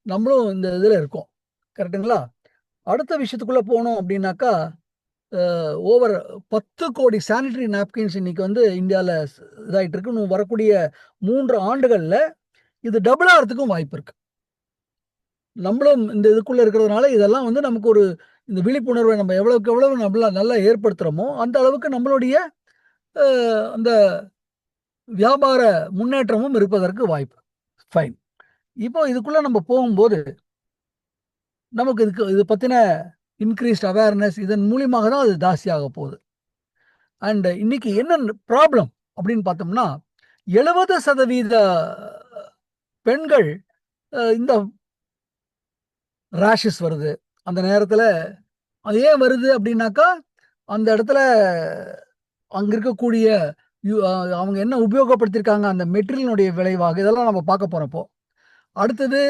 நம்மளும் இந்த இதில் இருக்கோம். கரெக்டுங்களா? அடுத்த விஷயத்துக்குள்ளே போனோம் அப்படின்னாக்கா, ஓவர் 10 கோடி சானிட்டரி நாப்கின்ஸ் இன்னைக்கு வந்து இந்தியாவில் இதாகிட்டு இருக்கு. இன்னும் வரக்கூடிய 3 ஆண்டுகளில் இது டபுள் ஆகிறதுக்கும் வாய்ப்பு இருக்கு. நம்மளும் இந்த இதுக்குள்ள இருக்கிறதுனால இதெல்லாம் வந்து நமக்கு ஒரு இந்த விழிப்புணர்வை நம்ம எவ்வளவுக்கு எவ்வளவு நல்லா ஏற்படுத்துறோமோ, அந்த அளவுக்கு நம்மளுடைய அ அந்த வியாபார முன்னேற்றமும் இருப்பதற்கு வாய்ப்பு. ஃபைன். இப்போ இதுக்குள்ள நம்ம போகும்போது, நமக்கு இது பத்தின இன்கிரீஸ்ட் அவேர்னஸ் இதன் மூலியமாக தான் அது ஜாஸ்தியாக போகுது. அண்ட் இன்னைக்கு என்ன ப்ராப்ளம் அப்படின்னு பார்த்தோம்னா, 70% பெண்கள் இந்த ரேஷஸ் வருது. அந்த நேரத்தில அது ஏன் வருது அப்படின்னாக்கா, அந்த இடத்துல அங்க இருக்கக்கூடிய அவங்க என்ன உபயோகப்படுத்தியிருக்காங்க அந்த மெட்டீரியலினுடைய விளைவாக இதெல்லாம் நம்ம பார்க்க போறோம் இப்போ. அடுத்தது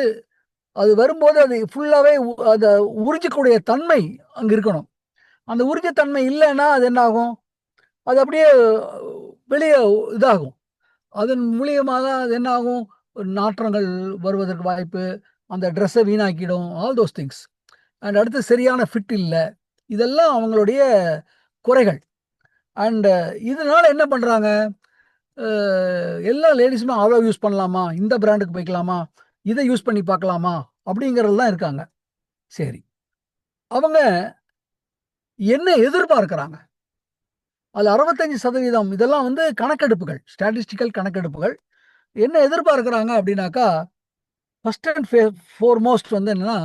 அது வரும்போது அது ஃபுல்லாவே அத உறிஞ்சக்கூடிய தன்மை அங்க இருக்கணும். அந்த உறிஞ்ச தன்மை இல்லன்னா அது என்ன ஆகும்? அது அப்படியே வெளிய இதாகும். அதன் மூலியமாக அது என்ன ஆகும்? நாற்றங்கள் வருவதற்கு வாய்ப்பு, அந்த ட்ரெஸ்ஸ வீணாக்கிடும். All those things. அண்ட் அடுத்து சரியான ஃபிட் இல்ல. இதெல்லாம் அவங்களுடைய குறைகள். அண்ட் இதனால என்ன பண்றாங்க? அ எல்லா லேடீஸுமே அவ்ளோ யூஸ் பண்ணலாமா? இந்த பிராண்டுக்கு போய்க்கலாமா? இத யூஸ் பண்ணி பார்க்கலாமா? அப்படிங்கிறதுல தான் இருக்காங்க. சரி. அவங்க என்ன எதிர்பார்க்கிறாங்க? அதுல 65% இதெல்லாம் வந்து கணக்கெடுப்புகள். ஸ்டாட்டிஸ்டிக்கல் கணக்கெடுப்புகள். என்ன எதிர்பார்க்கிறாங்க அப்படின்னாக்கா, ஃபர்ஸ்ட் அண்ட் ஃபோர்மோஸ்ட் வந்து என்னன்னா,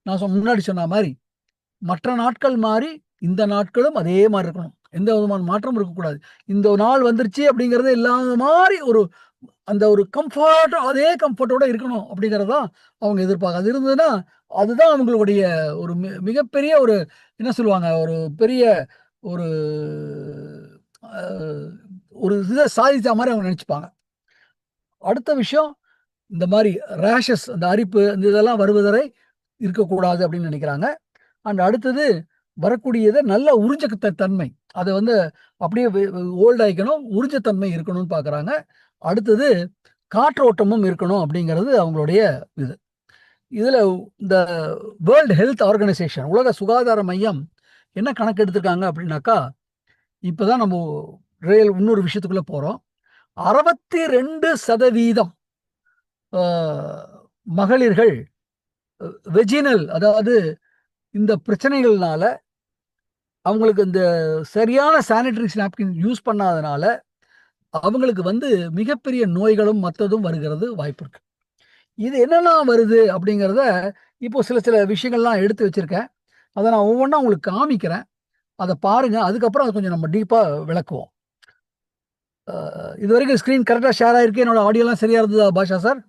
நான் முன்னாடி சொன்ன மாரி, மற்ற நாட்கள் மாரி இந்த நாட்களும் அதே மாரி இருக்கணும். எந்த விதமான மாற்றமும் இருக்கக்கூடாது. இந்த நாள் வந்துருச்சு அப்படிங்கிறது இல்லாத மாரி அந்த ஒரு அதே கம்ஃபர்ட்டோட இருக்கணும் அப்படிங்கிறது தான் அவங்க எதிர்பார்க்க. அது இருந்ததுன்னா, அதுதான் அவங்களுடைய ஒரு மிகப்பெரிய ஒரு என்ன சொல்லுவாங்க, ஒரு பெரிய ஒரு அ ஒரு இத சாதிச்ச மாரி அவங்க நெனச்சுப்பாங்க. அடுத்த விஷயம், இந்த மாரி ரேஷஸ் அந்த அரிப்பு இந்த இதெல்லாம் வருவதை இருக்கக்கூடாது அப்படின்னு நெனைக்கிறாங்க. அண்ட் அடுத்தது வரக்கூடியத நல்ல உறிஞ்ச தன்மை. அத வந்து அப்படியே ஓல்ட் ஆயிக்கணும். உறிஞ்ச தன்மை இருக்கணும்னு பார்க்குறாங்க. அடுத்தது காற்றோட்டமும் இருக்கணும் அப்படிங்கிறது அவங்களுடைய இது. இதுல இந்த வேர்ல்ட் ஹெல்த் ஆர்கனைசேஷன் உலக சுகாதார மையம் என்ன கணக்கு எடுத்திருக்காங்க அப்படின்னாக்கா, இப்பதான் நம்ம இன்னொரு விஷயத்துக்குள்ள போறோம். 62% அ மகளிர்கள் வெஜினல் அதாவது இந்த பிரச்சனைகள்னால அவங்களுக்கு இந்த சரியான சானிட்டரி நாப்கின் யூஸ் பண்ணாதனால, அவங்களுக்கு வந்து மிகப்பெரிய நோய்களும் மத்ததும் வருகிறது வாய்ப்பு இருக்கு. இது என்னலாம் வருது அப்படிங்கிறத, இப்போ சில சில விஷயங்கள்லாம் எடுத்து வச்சிருக்கேன். அத நான் ஒவ்வொன்னா உங்களுக்கு காமிக்கிறேன். அத பாருங்க. அதுக்கப்புறம் அத கொஞ்சம் நம்ம டீப்பா விளக்குவோம். இதுவரைக்கும் ஸ்க்ரீன் கரெக்ட்டா ஷேர் ஆயிருக்கு. என்னோட ஆடியோலாம் சரியா இருந்ததா Basha sir?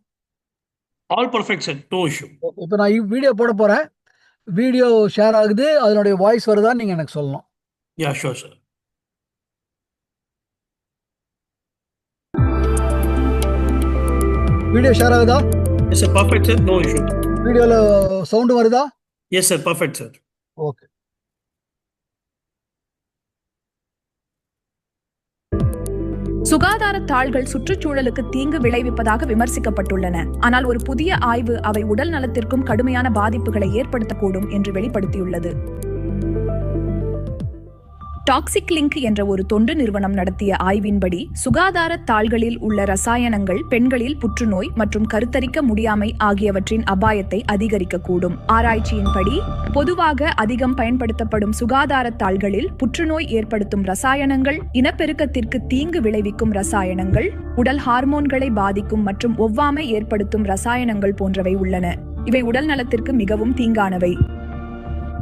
All perfect sir. No issue. இப்ப நான் வீடியோ போடப் போறேன். வீடியோ ஷேர் ஆகுது. அதனுடைய வாய்ஸ் வருதான்னு நீங்க எனக்கு சொல்லணும். Yeah, sure sir. Video share ஆகுதா? Yes sir. Perfect sir. No issue. வீடியோல சவுண்ட் வருதா? Yes sir. Perfect sir. Okay. சுகாதார தாள்கள் சுற்றுச்சூழலுக்கு தீங்கு விளைவிப்பதாக விமர்சிக்கப்பட்டுள்ளன. ஆனால் ஒரு புதிய ஆய்வு அவை உடல் நலத்திற்கும் கடுமையான பாதிப்புகளை ஏற்படுத்தக்கூடும் என்று வெளிப்படுத்தியுள்ளது. டாக்ஸிக் லிங்க் என்ற ஒரு தொண்டு நிறுவனம் நடத்திய ஆய்வின்படி, சுகாதார தாள்களில் உள்ள ரசாயனங்கள் பெண்களில் புற்றுநோய் மற்றும் கருத்தரிக்க முடியாமை ஆகியவற்றின் அபாயத்தை அதிகரிக்கக்கூடும். ஆராய்ச்சியின்படி, பொதுவாக அதிகம் பயன்படுத்தப்படும் சுகாதார தாள்களில் புற்றுநோய் ஏற்படுத்தும் ரசாயனங்கள், இனப்பெருக்கத்திற்கு தீங்கு விளைவிக்கும் ரசாயனங்கள், உடல் ஹார்மோன்களை பாதிக்கும் மற்றும் ஒவ்வாமை ஏற்படுத்தும் ரசாயனங்கள் போன்றவை உள்ளன. இவை உடல் நலத்திற்கு மிகவும் தீங்கானவை.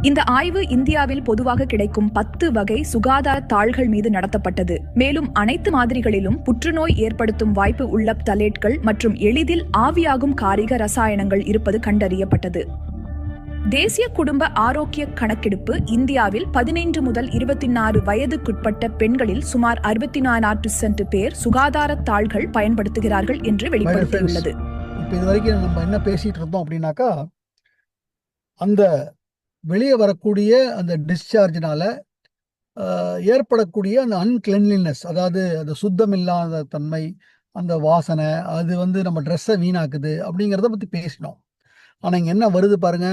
இந்த ஆய்வு இந்தியாவில் பொதுவாக கிடைக்கும் 10 வகை சுகாதார தாள்கள் மீது நடத்தப்பட்டது. மேலும் அனைத்து மாதிரிகளிலும் புற்றுநோய் ஏற்படுத்தும் வாய்ப்பு உள்ள தலேட்கள் மற்றும் எளிதில் ஆவியாகும் காரிக ரசாயனங்கள் இருப்பது கண்டறியப்பட்டது. தேசிய குடும்ப ஆரோக்கிய கணக்கெடுப்பு இந்தியாவில் 15 முதல் 24 வயதுக்குட்பட்ட பெண்களில் சுமார் 64% பேர் சுகாதார தாள்கள் பயன்படுத்துகிறார்கள் என்று வெளிப்படுத்தியுள்ளது. இப்போ இதுவரைக்கும் நம்ம என்ன பேசிட்டு இருந்தோம் அப்படின்னாக்கா, அந்த வெளியே வரக்கூடிய அந்த டிஸ்சார்ஜ்னால ஏற்படக்கூடிய அந்த அன்கிளென்லினஸ், அதாவது அந்த சுத்தம் இல்லாத தன்மை, அந்த வாசனை, அது வந்து நம்ம ட்ரெஸ்ஸை வீணாக்குது அப்படிங்கிறத பற்றி பேசினோம். ஆனா இங்க என்ன வருது பாருங்க.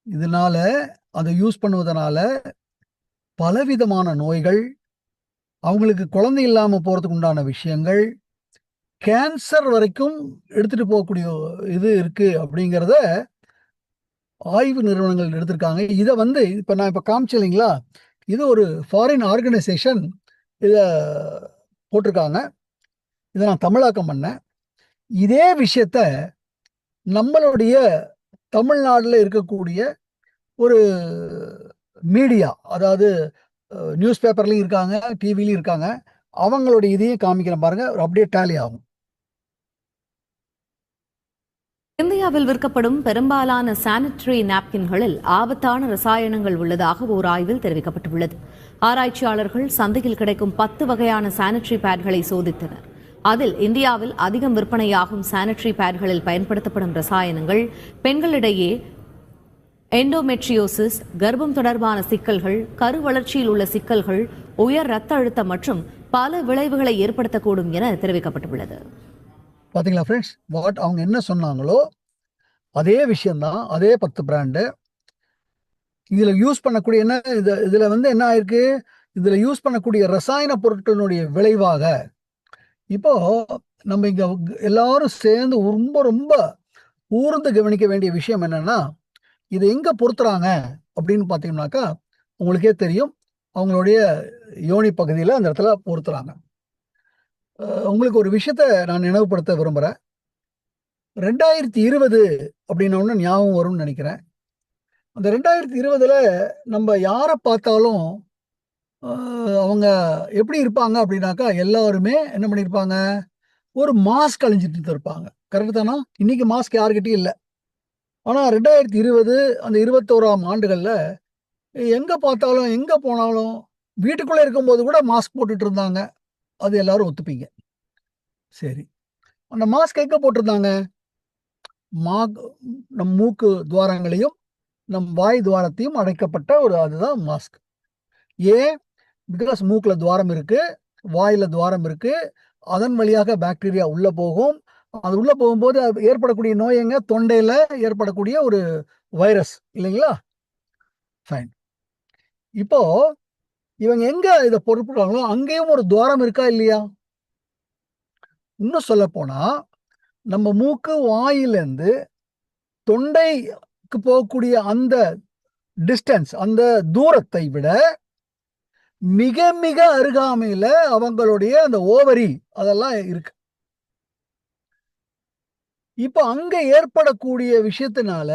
இதனால அதை யூஸ் பண்ணுவதனால பலவிதமான நோய்கள், அவங்களுக்கு குழந்தை இல்லாம போறதுக்கு உண்டான விஷயங்கள், கேன்சர் வரைக்கும் எடுத்துட்டு போகக்கூடிய இது இருக்கு அப்படிங்கிறத ஆய்வு நிறுவனங்கள் எடுத்திருக்காங்க. இத வந்து நான் காமிச்சேன் இல்லைங்களா? இது ஒரு ஃபாரின் ஆர்கனைசேஷன் இத போட்டிருக்காங்க. இத நான் தமிழாக்கம் பண்ணேன். இதே விஷயத்த நம்மளுடைய தமிழ்நாடுல இருக்கக்கூடிய ஒரு மீடியா, அதாவது நியூஸ் பேப்பர்லயும் இருக்காங்க, டிவிலயும் இருக்காங்க. அவங்களுடைய இதையும் காமிக்கிறேன் பாருங்க. அப்படியே டேலி ஆகும். இந்தியாவில் விற்கப்படும் பெரும்பாலான சானிட்டரி நாப்கின்களில் ஆபத்தான ரசாயனங்கள் உள்ளதாக ஓர் ஆய்வில் தெரிவிக்கப்பட்டுள்ளது. ஆராய்ச்சியாளர்கள் சந்தையில் கிடைக்கும் 10 வகையான சானிட்டரி பேட்களை சோதித்தனர். அதில் இந்தியாவில் அதிகம் விற்பனையாகும் சானிட்டரி பேட்களில் பயன்படுத்தப்படும் ரசாயனங்கள் பெண்களிடையே எண்டோமெட்ரியோசிஸ், கர்ப்பம் தொடர்பான சிக்கல்கள், கரு வளர்ச்சியில் உள்ள சிக்கல்கள், உயர் ரத்த அழுத்தம் மற்றும் பல விளைவுகளை ஏற்படுத்தக்கூடும் என தெரிவிக்கப்பட்டுள்ளது. பாத்தீங்களா ஃப்ரெண்ட்ஸ், அவங்க என்ன சொன்னாங்களோ அதே விஷயம்தான், அதே 10 பிராண்டு. இதுல யூஸ் பண்ணக்கூடிய இதுல வந்து என்ன ஆயிருக்கு, இதுல யூஸ் பண்ணக்கூடிய ரசாயன பொருட்களினுடைய விளைவாக இப்போ நம்ம இங்க எல்லாரும் சேர்ந்து ரொம்ப ரொம்ப ஊர்ந்து கவனிக்க வேண்டிய விஷயம் என்னன்னா, இதை எங்க பொருத்துறாங்க அப்படின்னு பாத்தீங்கன்னாக்கா, உங்களுக்கே தெரியும், அவங்களுடைய யோனி பகுதியில அந்த இடத்துல பொருத்துறாங்க. உங்களுக்கு ஒரு விஷயத்த நான் நினைவுபடுத்த விரும்புறேன். 2020 அப்படின்னு ஒண்ணு ஞாபகம் வரும்னு நினைக்கிறேன். அந்த 2020ல நம்ம யார பார்த்தாலும் அவங்க எப்படி இருப்பாங்க அப்படின்னாக்கா, எல்லாருமே என்ன பண்ணியிருப்பாங்க, ஒரு மாஸ்க் அணிஞ்சிட்டு இருப்பாங்க. கரெக்ட் தானா? இன்னைக்கு மாஸ்க் யாருக்கிட்டையும் இல்ல. ஆனா 2020 அந்த 21ஆம் ஆண்டுகள்ல எங்க பார்த்தாலும், எங்க போனாலும், வீட்டுக்குள்ள இருக்கும்போது கூட மாஸ்க் போட்டுட்டு இருந்தாங்க. அது எல்லாரும் ஒத்துப்பீங்க. சரி. அந்த மாஸ்க் எங்க போட்டிருந்தாங்க? நம் மூக்கு துவாரங்களையும், நம் வாய் துவாரத்தையும் அடைக்கப்பட்ட அதுதான் மாஸ்க். ஏன்? பிகாஸ் மூக்குல துவாரம் இருக்கு, வாயில துவாரம் இருக்கு. அதன் வழியாக பாக்டீரியா உள்ள போகும். அது உள்ள போகும்போது ஏற்படக்கூடிய நோய்ங்க தொண்டையில ஏற்படக்கூடிய ஒரு வைரஸ் இல்லைங்களா? ஃபைன். இப்போ இவங்க எங்க இத பொருட்படுறாங்களோ அங்கேயும் ஒரு துவாரம் இருக்கா இல்லையா? இன்னும் சொல்ல போனா, நம்ம மூக்கு வாயிலிருந்து தொண்டைக்கு போகக்கூடிய அந்த டிஸ்டன்ஸ், அந்த தூரத்தை விட மிக மிக அருகாமையில அவங்களுடைய அந்த ஓவரி அதெல்லாம் இருக்கு. இப்ப அங்க ஏற்படக்கூடிய விஷயத்தினால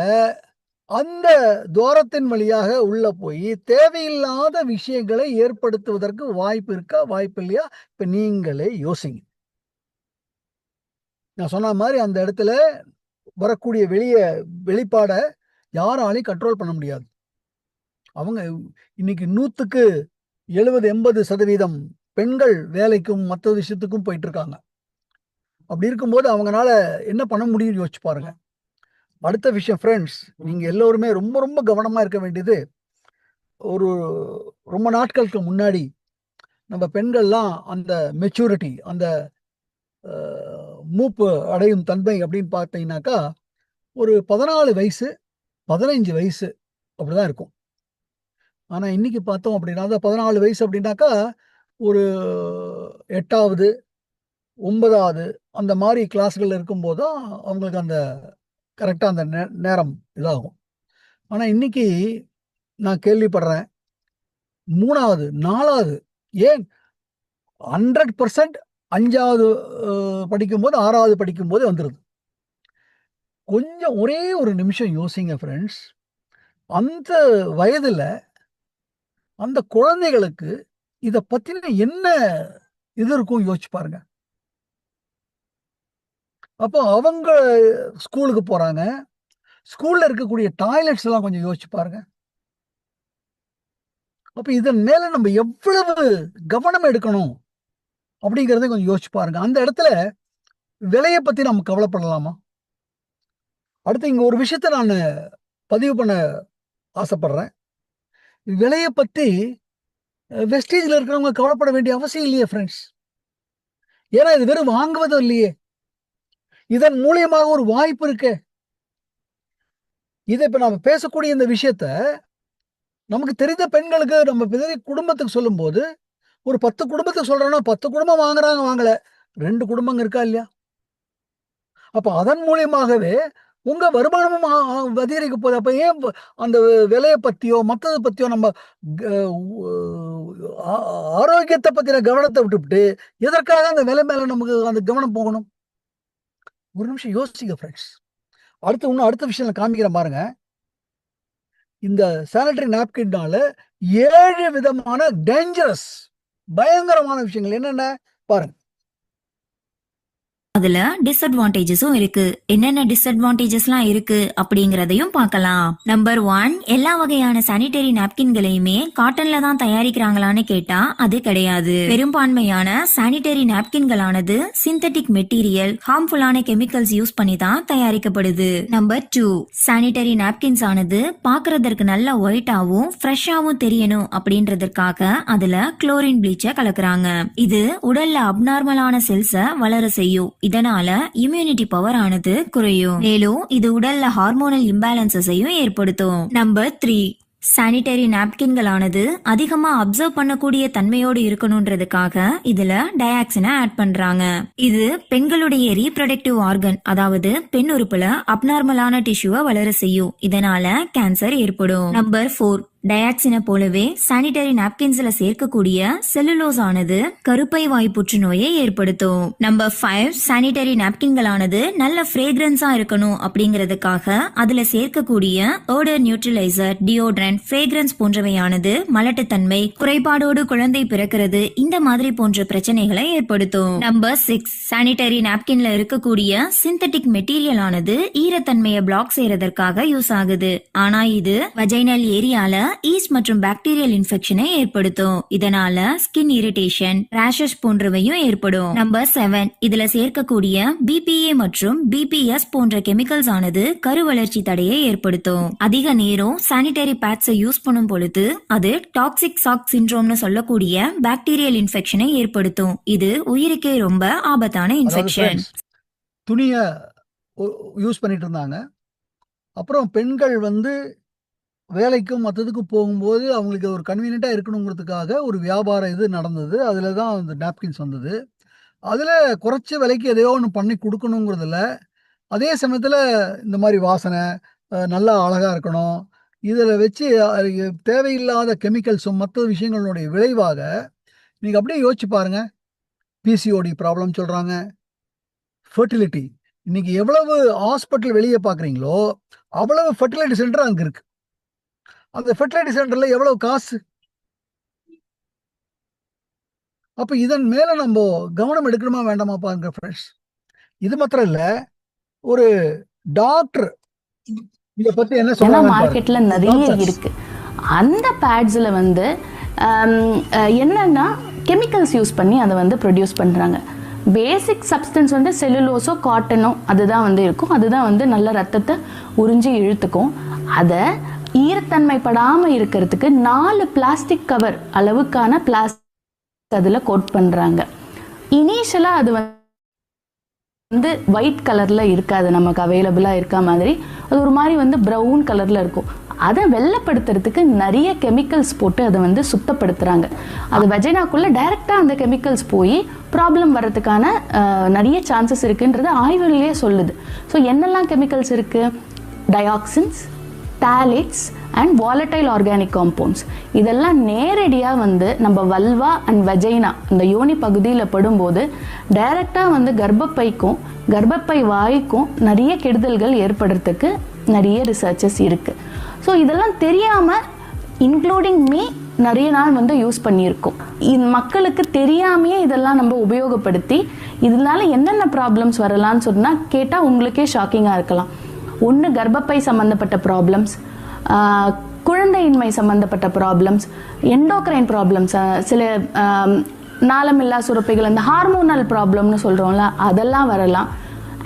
அந்த துவாரத்தின் வழியாக உள்ள போய் தேவையில்லாத விஷயங்களை ஏற்படுத்துவதற்கு வாய்ப்பு இருக்கா, வாய்ப்பு இல்லையா? இப்ப நீங்களே யோசிங்க. நான் சொன்ன மாதிரி அந்த இடத்துல வரக்கூடிய வெளிப்பாட யாராலையும் கண்ட்ரோல் பண்ண முடியாது. அவங்க இன்னைக்கு 100க்கு 70-80% பெண்கள் வேலைக்கும் மற்ற விஷயத்துக்கும் போயிட்டு இருக்காங்க. அப்படி இருக்கும்போது அவங்கனால என்ன பண்ண முடியும்னு யோசிச்சு பாருங்க. அடுத்த விஷயம் ஃப்ரெண்ட்ஸ், நீங்க எல்லோருமே ரொம்ப ரொம்ப கவனமா இருக்க வேண்டியது, ஒரு ரொம்ப நாட்களுக்கு முன்னாடி நம்ம பெண்கள்லாம் அந்த மெச்சூரிட்டி, அந்த மூப்பு அடையும் தன்மை அப்படின்னு பார்த்தீங்கன்னாக்கா, ஒரு 14 வயசு, 15 வயசு அப்படிதான் இருக்கும். ஆனா இன்னைக்கு பார்த்தோம் அப்படின்னா, அந்த 14 வயசு அப்படின்னாக்கா, ஒரு 8வது, 9வது அந்த மாரி கிளாஸ்கள்ல இருக்கும்போது தான் அவங்களுக்கு அந்த கரெக்ட்டா அந்த நேரம் இதாகும். ஆனா இன்னைக்கு நான் கேள்விப்படுறேன், 3வது, 4வது ஏன் 100% 5வது படிக்கும்போது, 6வது படிக்கும்போது வந்துருது. கொஞ்சம் ஒரே ஒரு நிமிஷம் யோசிங்க ஃப்ரெண்ட்ஸ். அந்த வயதுல அந்த குழந்தைகளுக்கு இத பத்தின என்ன இது இருக்கும் யோசிச்சு பாருங்க. அப்போ அவங்க ஸ்கூலுக்கு போறாங்க. ஸ்கூல்ல இருக்கக்கூடிய டாய்லெட்ஸ் எல்லாம் கொஞ்சம் யோசிச்சு பாருங்க. அப்ப இதன் மேல நம்ம எவ்வளவு கவனம் எடுக்கணும் அப்படிங்கிறத கொஞ்சம் யோசிச்சு பாருங்க. அந்த இடத்துல விலைய பத்தி நம்ம கவலைப்படலாமா? அடுத்து இங்க ஒரு விஷயத்த நானு பதிவு பண்ண ஆசைப்படுறேன். விலைய பத்தி வெஸ்டீஜ்ல இருக்கிறவங்க கவலைப்பட வேண்டிய அவசியம் இல்லையே ஃப்ரெண்ட்ஸ். ஏன்னா இது வெறும் வாங்குவதும் இல்லையே. இதன் மூலியமாக ஒரு வாய்ப்பு இருக்கே. இதை இப்ப நம்ம பேசக்கூடிய இந்த விஷயத்த நமக்கு தெரிந்த பெண்களுக்கு நம்ம குடும்பத்துக்கு சொல்லும்போது, ஒரு 10 குடும்பத்துக்கு சொல்றோம்னா 10 குடும்பம் வாங்குறாங்க, வாங்கல. 2 குடும்பங்க இருக்கா இல்லையா? அப்ப அதன் மூலியமாகவே உங்க வருமானமும் அதிகரிக்க போகுது. அப்ப ஏன் அந்த விலைய பத்தியோ, மத்தத பத்தியோ நம்ம க உ ஆ ஆரோக்கியத்த பத்தின கவனத்த விட்டுப்புட்டு, எதற்காக அந்த விலை மேல நமக்கு அந்த கவனம் போகணும்? ஒரு நிமிஷம் யோசிங்க ஃபிரெண்ட்ஸ். அடுத்த விஷயம் நான் காமிக்கிறேன் பாருங்க. இந்த சானிட்டரி நாப்கின்னால 7 விதமான டேஞ்சரஸ் பயங்கரமான விஷயங்கள் என்னென்ன பாருங்க. அதுல டிஸ்அட்வான்டேஜஸும் இருக்கு. என்னென்ன டிஸ்அட்வான்டேஜஸ்லாம் இருக்கு அப்படிங்கறதையும் பார்க்கலாம். நம்பர் 1, எல்லா வகையான சானிட்டரி நாப்கின்களையுமே காட்டன்ல தான் தயாரிக்கிறாங்களான்னு கேட்டா அது கிடையாது. பெரும்பான்மையான சானிட்டரி நாப்கின்களானது சிந்தட்டிக் மெட்டீரியல், ஹார்ம்ஃபுல்லான கெமிக்கல்ஸ் யூஸ் பண்ணி தான் தயாரிக்கப்படுது. நம்பர் 2, சானிட்டரி நாப்கின்ஸ் ஆனது பாக்குறதற்கு நல்ல ஒயிட்டாவும் ஃப்ரெஷ்ஷாவும் தெரியணும் அப்படின்றதற்காக அதுல குளோரின் ப்ளீச்ச கலக்குறாங்க. இது உடல்ல அப்நார்மலான செல்ஸ வளர செய்யும். இதனால இம்யூனிட்டி பவர் ஆனது குறையும். மேலும் இது உடல்ல ஹார்மோனல் இம்பேலன்சஸையும் ஏற்படுத்தும். நம்பர் 3, சானிட்டரி நாப்கின்களானது அதிகமா அப்சர்வ் பண்ணக்கூடிய தன்மையோடு இருக்கணும்ன்றதுக்காக இதுல டயாக்சினை ஆட் பண்றாங்க. இது பெண்களுடைய ரீப்ரொடக்டிவ் ஆர்கன், அதாவது பெண் உறுப்புல அப்நார்மலான டிஷ்யூவை வளர செய்யும். இதனால கேன்சர் ஏற்படும். நம்பர் 4, டயாக்சினை போலவே சானிட்டரி நாப்கின்ஸ்ல சேர்க்கக்கூடிய செல்லுலோஸ் ஆனது கருப்பை வாய் புற்றுநோயை ஏற்படுத்தும். நம்பர் 5, சானிட்டரி நாப்கின்களானது நல்ல ஃப்ரேக்ரன்ஸா இருக்கணும் அப்படிங்கிறதுக்காக அதுல சேர்க்கக்கூடிய ஓடர் நியூட்ரலைசர், டியோட்ரண்ட், ஃப்ரேக்ரன்ஸ் போன்றவையானது மலட்டுத்தன்மை, குறைபாடோடு குழந்தை பிறக்கிறது, இந்த மாதிரி போன்ற பிரச்சனைகளை ஏற்படுத்தும். நம்பர் 6, சானிட்டரி நாப்கின்ல இருக்கக்கூடிய சிந்தட்டிக் மெட்டீரியல் ஆனது ஈரத்தன்மையை பிளாக் செய்யறதற்காக யூஸ் ஆகுது. ஆனா இது வஜைனல் ஏரியால ஈஸ்ட் மற்றும் பாக்டீரியல் இன்ஃபெக்ஷனை ஏற்படுத்தும். இதனால ஸ்கின் இரிட்டேஷன், ரேஷஸ் போன்றவையும் ஏற்படும். நம்பர் 7, இதுல சேர்க்கக்கூடிய பிபிஏ மற்றும் பிபிஎஸ் போன்ற கெமிக்கல்ஸ் ஆனது கருவளர்ச்சி தடையை ஏற்படுத்தும். அதிக நேரம் சானிட்டரி பேட்ஸை யூஸ் பண்ணும் பொழுது அது டாக்ஸிக் ஷாக் சிண்ட்ரோம்னு சொல்லக்கூடிய பாக்டீரியல் இன்ஃபெக்ஷனை ஏற்படுத்தும். இது உயிருக்கே ரொம்ப ஆபத்தான இன்ஃபெக்ஷன். துணிய யூஸ் பண்ணிட்டு இருந்தாங்க. அப்புறம் பெண்கள் வேலைக்கும் மற்றதுக்கும் போகும்போது அவங்களுக்கு ஒரு கன்வீனியண்ட்டாக இருக்கணுங்கிறதுக்காக ஒரு வியாபாரம் இது நடந்தது. அதில் தான் அந்த நாப்கின்ஸ் வந்தது. அதில் குறைச்ச விலைக்கு எதையோ ஒன்று பண்ணி கொடுக்கணுங்கிறதுல, அதே சமயத்தில் இந்த மாதிரி வாசனை நல்லா அழகாக இருக்கணும், இதில் வச்சு தேவையில்லாத கெமிக்கல்ஸும் மற்ற விஷயங்களுடைய விளைவாக நீங்கள் அப்படியே யோசிச்சு பாருங்க. பிசிஓடி ப்ராப்ளம் சொல்கிறாங்க, ஃபெர்டிலிட்டி. இன்னைக்கு எவ்வளவு ஹாஸ்பிட்டல் வெளியே பார்க்குறீங்களோ அவ்வளவு ஃபெர்டிலிட்டி சென்டர் அங்கே இருக்கு. அந்த ஃபெர்டிலிட்டி சென்டர்ல எவ்வளவு காசு? அப்ப இதன் மேல நம்ம கவனம் எடுக்கணுமா வேண்டாமா பாருங்க ஃப்ரெண்ட்ஸ். இது மாத்திரம் இல்ல, ஒரு டாக்டர் இத பத்தி என்ன சொல்றாங்க? மார்க்கெட்ல நிறைய இருக்கு. அந்த பேட்ஸ்ல என்னன்னா கெமிக்கல்ஸ் யூஸ் பண்ணி அதை ப்ரொடியூஸ் பண்றாங்க. பேசிக் சப்ஸ்டன்ஸ் செல்லுலோஸோ காட்டனோ அதுதான் இருக்கும். அதுதான் நல்ல ரத்தத்தை உறிஞ்சி இழுத்துக்கும். அதை ஈரத்தன்மை படாம இருக்கிறதுக்கு 4 பிளாஸ்டிக் கவர் அளவுக்கான பிளாஸ்டிக் அதுல கோட் பண்றாங்க. இனிஷியலா அது ஒயிட் கலர்ல இருக்காது, நமக்கு அவைலபிளா இருக்க மாதிரி. அது ஒரு மாதிரி ப்ரௌன் கலர்ல இருக்கும். அதை வெள்ளப்படுத்துறதுக்கு நிறைய கெமிக்கல்ஸ் போட்டு அதை சுத்தப்படுத்துறாங்க. அது வெஜைனாக்குள்ள டைரக்டா அந்த கெமிக்கல்ஸ் போய் ப்ராப்ளம் வர்றதுக்கான நிறைய சான்சஸ் இருக்குன்றது ஆய்வுகளே சொல்லுது. ஸோ என்னெல்லாம் கெமிக்கல்ஸ் இருக்கு? Dioxins, phthalates and volatile organic compounds. இதெல்லாம் நேரடியாக நம்ம வல்வா அண்ட் வெஜைனா இந்த யோனி பகுதியில் படும்போது டைரெக்டாக கர்ப்பப்பைக்கும் கர்ப்பப்பை வாய்க்கும் நிறைய கெடுதல்கள் ஏற்படுறதுக்கு நிறைய ரிசர்ச்சஸ் இருக்குது. ஸோ இதெல்லாம் தெரியாமல் இன்க்ளூடிங் மீ நிறைய நாள் யூஸ் பண்ணியிருக்கோம். மக்களுக்கு தெரியாமையே இதெல்லாம் நம்ம உபயோகப்படுத்தி இதனால என்னென்ன ப்ராப்ளம்ஸ் வரலான்னு சொன்னால் கேட்டால் உங்களுக்கே ஷாக்கிங்காக இருக்கலாம். ஒன்று கர்ப்பப்பை சம்மந்தப்பட்ட ப்ராப்ளம்ஸ், குழந்தையின்மை சம்மந்தப்பட்ட ப்ராப்ளம்ஸ், எண்டோக்ரைன் ப்ராப்ளம்ஸ், சில நாளமில்லா சுரப்பிகள், அந்த ஹார்மோனல் ப்ராப்ளம்னு சொல்கிறோம்ல, அதெல்லாம் வரலாம்.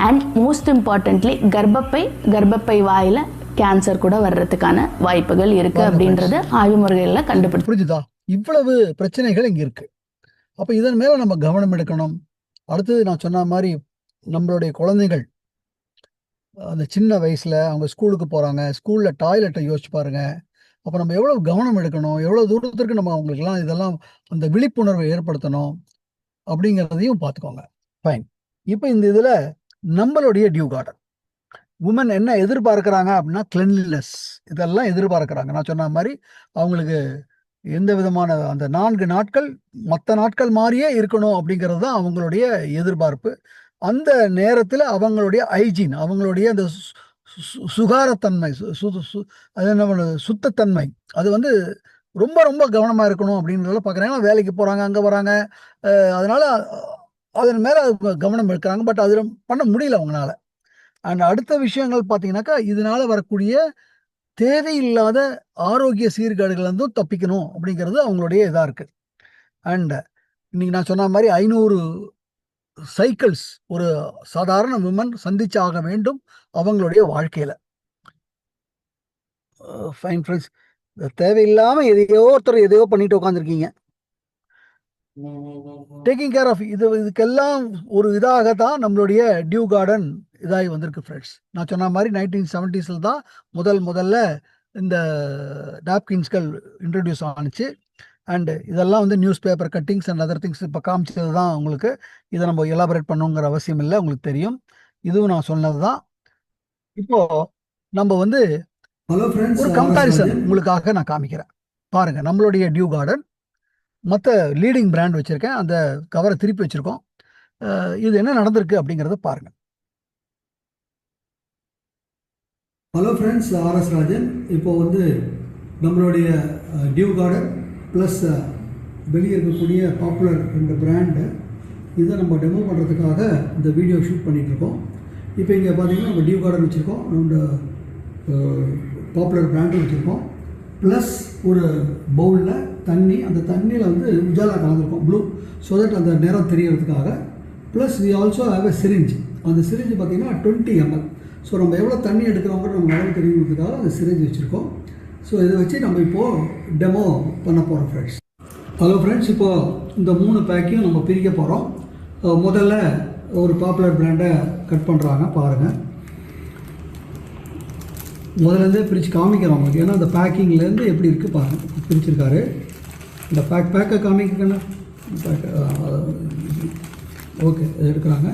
அண்ட் மோஸ்ட் இம்பார்ட்டன்ட்லி கர்ப்பப்பை வாயில் கேன்சர் கூட வர்றதுக்கான வாய்ப்புகள் இருக்குது அப்படின்றது ஆய்வு முறைகளில் கண்டுபிடிச்சு. புரிஞ்சுதா? இவ்வளவு பிரச்சனைகள் இங்கே இருக்கு. அப்போ இதன் மேலே நம்ம கவனம் எடுக்கணும். அடுத்தது நான் சொன்ன மாதிரி நம்மளுடைய குழந்தைகள் அந்த சின்ன வயசில் அவங்க ஸ்கூலுக்கு போகிறாங்க, ஸ்கூலில் டாய்லெட்டை யோசிச்சு பாருங்க. அப்போ நம்ம எவ்வளோ கவனம் எடுக்கணும், எவ்வளோ தூரத்திற்கு நம்ம அவங்களுக்கெல்லாம் இதெல்லாம் அந்த விழிப்புணர்வை ஏற்படுத்தணும் அப்படிங்கிறதையும் பார்த்துக்கோங்க. ஃபைன். இப்போ இந்த இதில் நம்மளுடைய டியூ கார்டன் உமன் என்ன எதிர்பார்க்குறாங்க அப்படின்னா கிளென்லினஸ் இதெல்லாம் எதிர்பார்க்குறாங்க. நான் சொன்ன மாதிரி அவங்களுக்கு எந்த விதமான அந்த 4 நாட்கள் மற்ற நாட்கள் மாதிரியே இருக்கணும் அப்படிங்கிறது தான் அவங்களுடைய எதிர்பார்ப்பு. அந்த நேரத்தில் அவங்களுடைய ஹைஜீன், அவங்களுடைய அந்த சுகாரத்தன்மை, அது என்ன பண்ணுறது, சுத்தத்தன்மை, அது வந்து ரொம்ப ரொம்ப கவனமாக இருக்கணும் அப்படின்றத பார்க்குறாங்க. வேலைக்கு போகிறாங்க, அங்கே வராங்க, அதனால் அதன் மேலே கவனம் எடுக்கிறாங்க. பட் அதில் பண்ண முடியல அவங்களால. அண்ட் அடுத்த விஷயங்கள் பார்த்தீங்கன்னாக்கா, இதனால வரக்கூடிய தேவையில்லாத ஆரோக்கிய சீர்கேடுகள் இருந்தும் தப்பிக்கணும் அப்படிங்கிறது அவங்களுடைய இதாக இருக்குது. அண்ட் இன்னைக்கு நான் சொன்ன மாதிரி 500 சைக்கிள்ஸ் ஒரு சாதாரண விமன் சந்திச்சாக வேண்டும் அவங்களுடைய வாழ்க்கையில். ஃபைன் ஃப்ரெண்ட்ஸ், தேவையில்லாமல் எதையோ பண்ணிட்டு உட்காந்துருக்கீங்க. டேக்கிங் கேர் ஆஃப் இதுக்கெல்லாம் ஒரு இதாக தான் நம்மளுடைய டியூ கார்டன் இதாகி வந்திருக்கு ஃப்ரெண்ட்ஸ். நான் சொன்ன மாதிரி 1970s தான் முதல்ல இந்த நாப்கின்ஸ்கள் இன்ட்ரடியூஸ் ஆனிச்சு. அண்டு இதெல்லாம் வந்து news paper cuttings and other things இப்போ காமிச்சது தான் உங்களுக்கு. இதை நம்ம எலாபரேட் பண்ணுங்கிற அவசியம் இல்லை, உங்களுக்கு தெரியும். இதுவும் நான் சொன்னது தான். இப்போது நம்ம வந்து ஒரு கம்பேரிசன் உங்களுக்காக நான் காமிக்கிறேன். பாருங்கள், நம்மளுடைய டியூ கார்டன் மற்ற லீடிங் பிராண்ட் வச்சுருக்கேன், அந்த கவரை திருப்பி வச்சுருக்கோம். இது என்ன நடந்திருக்கு அப்படிங்கிறத பாருங்கள். Hello friends, RS Rajan. இப்போ வந்து நம்மளுடைய டியூ கார்டன் ப்ளஸ் வெளியே இருக்கக்கூடிய பாப்புலர் 2 பிராண்டு இதை நம்ம டெமோ பண்ணுறதுக்காக இந்த வீடியோ ஷூட் பண்ணிகிட்ருக்கோம். இப்போ இங்கே பார்த்தீங்கன்னா நம்ம டியூ கார்டன் வச்சுருக்கோம், நம்ம பாப்புலர் பிராண்டும் வச்சுருக்கோம். ப்ளஸ் ஒரு பவுலில் தண்ணி, அந்த தண்ணியில் வந்து உஜாலா கலந்துருக்கோம், ப்ளூ, ஸோ தட் அந்த நிறம் தெரியறதுக்காக. Plus we also have a syringe. அந்த சிரிஞ்சு பார்த்திங்கன்னா 20 ml. ஸோ நம்ம எவ்வளோ தண்ணி எடுக்கிறோங்கிற நம்ம அளவு தெரியுறதுக்காக அந்த சிரிஞ்சு வச்சுருக்கோம். ஸோ இதை வச்சு நம்ம இப்போது டெமோ பண்ண போகிறோம் ஃப்ரெண்ட்ஸ். ஹலோ ஃப்ரெண்ட்ஸ், இப்போது இந்த 3 பேக்கையும் நம்ம பிரிக்க போகிறோம். முதல்ல ஒரு பாப்புலர் பிராண்டை கட் பண்ணுறாங்க, பாருங்கள். முதலேருந்தே பிரித்து காமிக்கிறோம் உங்களுக்கு, ஏன்னா அந்த பேக்கிங்லேருந்து எப்படி இருக்குது பாருங்கள். பிரிச்சிருக்காரு. இந்த பேக்கை காமிக்கணும். ஓகே, எடுக்கிறாங்க.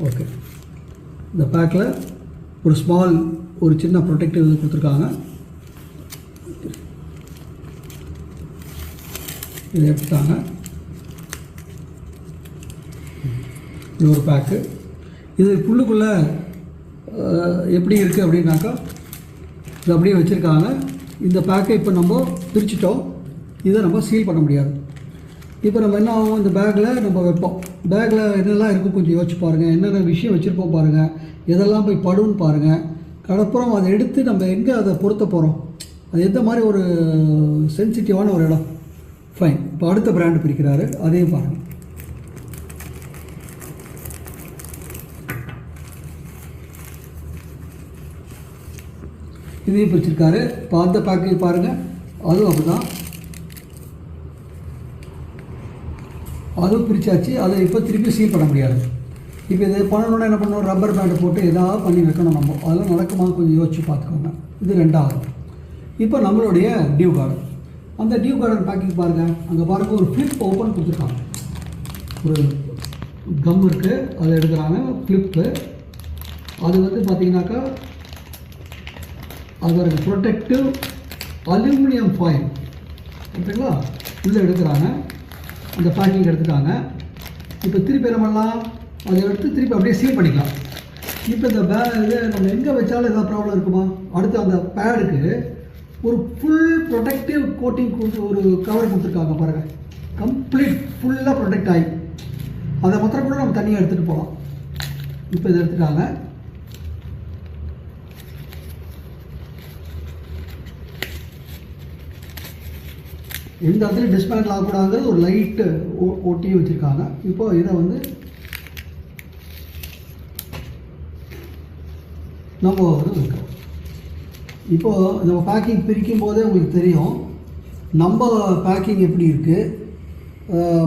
ஓகே, இந்த பேக்கில் ஒரு ஸ்மால், ஒரு சின்ன ப்ரொடெக்டிவ் இது கொடுத்துருக்காங்க. இதை எடுத்துட்டாங்க. இது ஒரு பேக்கு. இது புல்லுக்குள்ளே எப்படி இருக்குது அப்படின்னாக்கா இது அப்படியே வச்சுருக்காங்க. இந்த பேக்கை இப்போ நம்ம பிரிச்சுட்டோம், இதை நம்ம சீல் பண்ண முடியாது. இப்போ நம்ம என்ன ஆகும், இந்த பேக்கில் நம்ம வைப்போம். பேக்கில் என்னெல்லாம் இருக்குது கொஞ்சம் யோசிச்சு பாருங்கள். என்னென்ன விஷயம் வச்சுருப்போம் பாருங்கள், எதெல்லாம் போய் படுன்னு பாருங்கள். கடப்புறம் அதை எடுத்து நம்ம எங்கே அதை பொருத்த போகிறோம், அது எந்த மாதிரி ஒரு சென்சிட்டிவான ஒரு இடம். ஃபைன். இப்போ அடுத்த பிராண்டு பிரிக்கிறாரு, அதையும் பாருங்கள். இதையும் பிரிச்சிருக்காரு. இப்போ அந்த பேக்கை பாருங்கள், அதுவும் அப்படி தான். அதுவும் பிரித்தாச்சு. அதை இப்போ திருப்பி சீல் பண்ண முடியாது. இப்போ இதை பண்ணணுன்னா என்ன பண்ணணும், ரப்பர் பேண்டை போட்டு எதாவது பண்ணி வைக்கணும் நம்ம. அதெல்லாம் நடக்குமா கொஞ்சம் யோசிச்சு பார்த்துக்கோங்க. இது 2வது. இப்போ நம்மளுடைய டியூ கார்டன், அந்த டியூ கார்டன் பேக்கிங் பாருங்கள். அங்கே பாருங்கள், ஒரு ஃப்ளிப் ஓப்பன் கொடுத்துருக்காங்க. ஒரு கம் இருக்குது, அதை எடுக்கிறாங்க, ஃப்ளிப்பு. அது வந்து பார்த்தீங்கன்னாக்கா அதோட ப்ரொடெக்டிவ் அலுமினியம் ஃபாயில் ஓகேங்களா, உள்ளே எடுக்கிறாங்க. அந்த பேக்கிங் எடுத்துட்டாங்க. இப்போ திருப்பி என்ன பண்ணலாம், அதை எடுத்து திருப்பி அப்படியே சீல் பண்ணிக்கலாம். இப்போ இந்த இது நம்ம எங்கே வச்சாலும் எதாவது ப்ராப்ளம் இருக்குமா. அடுத்து அந்த பேடுக்கு ஒரு ஃபுல் ப்ரொடெக்டிவ் கோட்டிங் கொடுத்து ஒரு கவர் கொடுத்துருக்காங்க பாருங்கள். கம்ப்ளீட் ஃபுல்லாக ப்ரொடெக்ட் ஆகி அதை மாத்திரம் கூட நம்ம தனியாக எடுத்துகிட்டு போகலாம். இப்போ இதை எடுத்துட்டாங்க. எந்த இடத்துல டிஸ்மேண்டில் ஆகக்கூடாதுங்கிறது ஒரு லைட்டு ஒட்டி வச்சுருக்காங்க. இப்போ இதை வந்து நம்ம வந்து வைக்கிறோம். இப்போது நம்ம பேக்கிங் பிரிக்கும் போதே உங்களுக்கு தெரியும் நம்ம பேக்கிங் எப்படி இருக்குது,